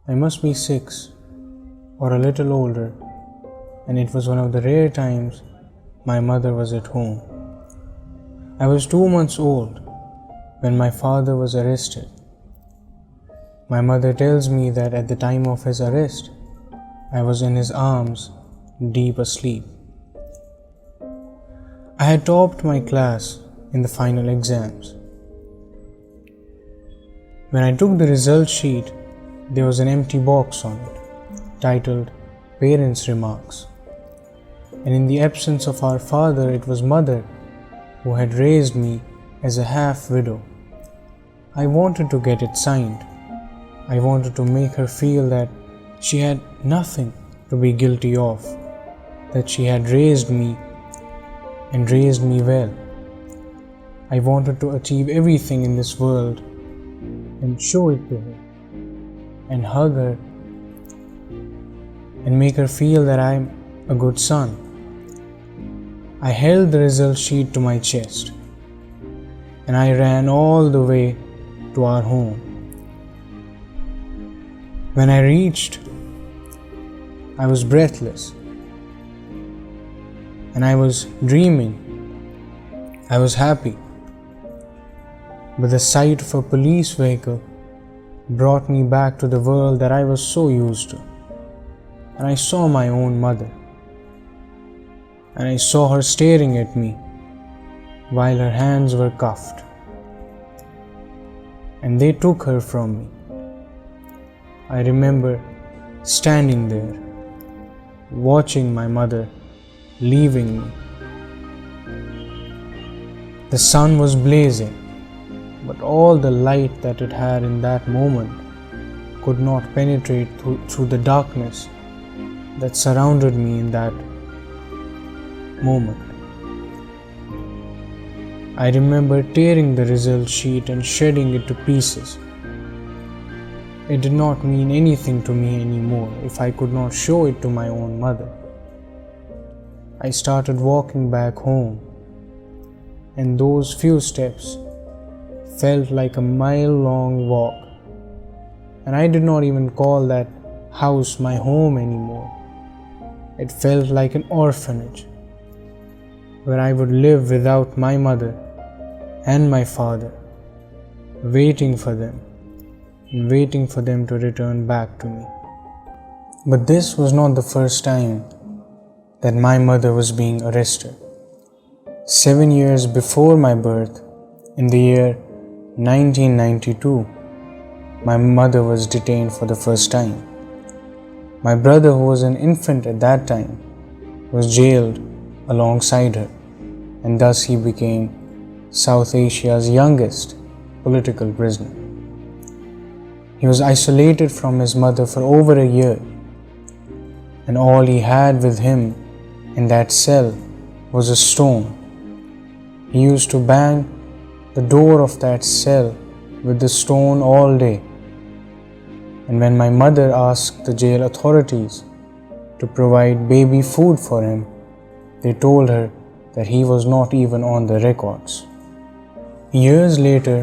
I must be 6 or a little older, and it was one of the rare times my mother was at home. I was 2 months old when my father was arrested. My mother tells me that at the time of his arrest, I was in his arms, deep asleep. I had topped my class in the final exams. When I took the result sheet, there was an empty box on it, titled Parents' Remarks. And in the absence of our father, it was mother who had raised me as a half-widow. I wanted to get it signed. I wanted to make her feel that she had nothing to be guilty of, that she had raised me and raised me well. I wanted to achieve everything in this world and show it to her and hug her and make her feel that I'm a good son. I held the result sheet to my chest and I ran all the way to our home. When I reached, I was breathless and I was dreaming. I was happy. But the sight of a police vehicle brought me back to the world that I was so used to. And I saw my own mother. And I saw her staring at me while her hands were cuffed. And they took her from me. I remember standing there, watching my mother leaving me. The sun was blazing, but all the light that it had in that moment could not penetrate through the darkness that surrounded me in that moment. I remember tearing the result sheet and shredding it to pieces. It did not mean anything to me anymore if I could not show it to my own mother. I started walking back home, and those few steps felt like a mile-long walk, and I did not even call that house my home anymore. It felt like an orphanage, where I would live without my mother and my father, waiting for them and waiting for them to return back to me. But this was not the first time that my mother was being arrested. 7 years before my birth, in the year 1992, my mother was detained for the first time. My brother, who was an infant at that time, was jailed alongside her, and thus he became South Asia's youngest political prisoner. He was isolated from his mother for over a year, and all he had with him in that cell was a stone. He used to bang the door of that cell with the stone all day. And when my mother asked the jail authorities to provide baby food for him, they told her that he was not even on the records. Years later,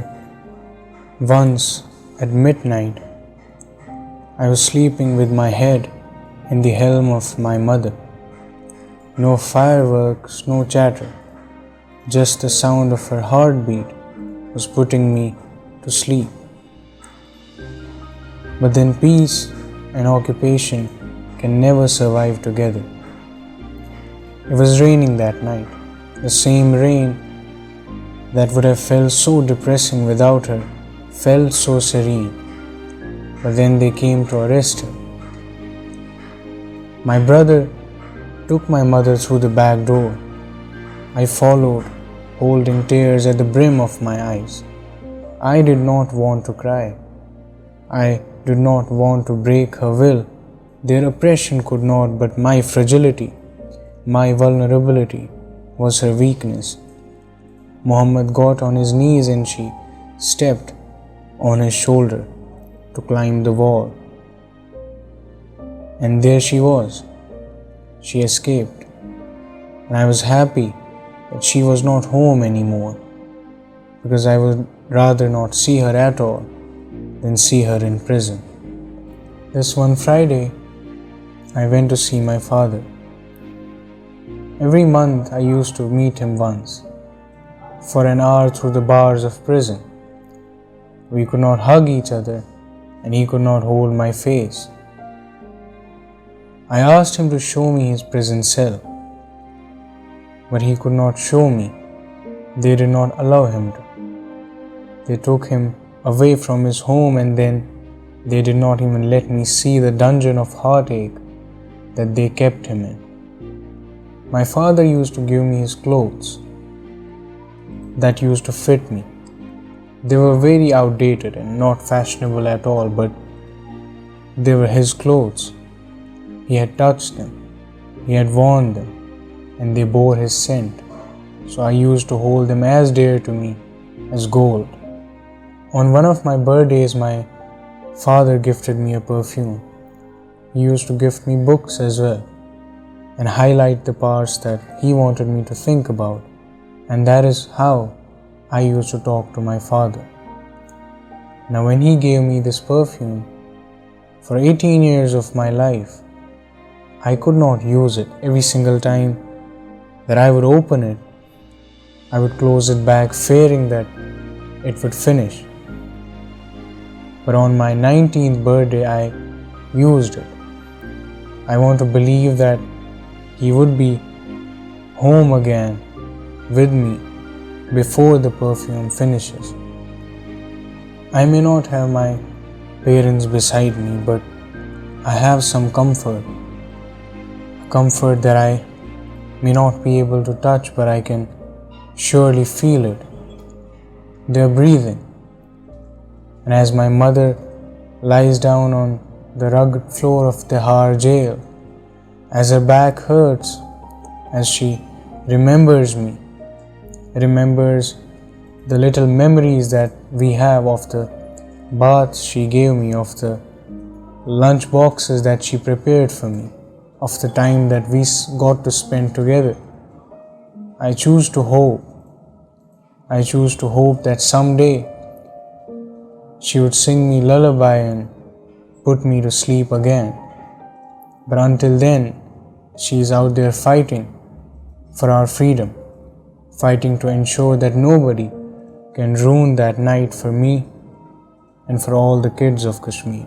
once at midnight, I was sleeping with my head in the helm of my mother. No fireworks, no chatter, just the sound of her heartbeat was putting me to sleep. But then peace and occupation can never survive together. It was raining that night, the same rain that would have felt so depressing without her felt so serene. But then they came to arrest her. My brother took my mother through the back door. I followed, holding tears at the brim of my eyes. I did not want to cry. I did not want to break her will. Their oppression could not, but my fragility, my vulnerability was her weakness. Muhammad got on his knees and she stepped on his shoulder to climb the wall. And there she was. She escaped. And I was happy that she was not home anymore, because I would rather not see her at all than see her in prison. This one Friday, I went to see my father. Every month I used to meet him once, for an hour through the bars of prison. We could not hug each other, and he could not hold my face. I asked him to show me his prison cell, but he could not show me. They did not allow him to. They took him away from his home, and then they did not even let me see the dungeon of heartache that they kept him in. My father used to give me his clothes that used to fit me. They were very outdated and not fashionable at all, but they were his clothes. He had touched them, he had worn them, and they bore his scent, so I used to hold them as dear to me as gold. On one of my birthdays, my father gifted me a perfume. He used to gift me books as well, and highlight the parts that he wanted me to think about, and that is how I used to talk to my father. Now when he gave me this perfume, for 18 years of my life, I could not use it. Every single time that I would open it, I would close it back fearing that it would finish. But on my 19th birthday, I used it. I want to believe that he would be home again with me before the perfume finishes. I may not have my parents beside me, but I have some comfort. A comfort that I may not be able to touch, but I can surely feel it. They are breathing. And as my mother lies down on the rugged floor of Tihar jail, as her back hurts, as she remembers me, remembers the little memories that we have of the baths she gave me, of the lunch boxes that she prepared for me, of the time that we got to spend together. I choose to hope. I choose to hope that someday she would sing me lullaby and put me to sleep again. But until then, she is out there fighting for our freedom, fighting to ensure that nobody can ruin that night for me and for all the kids of Kashmir.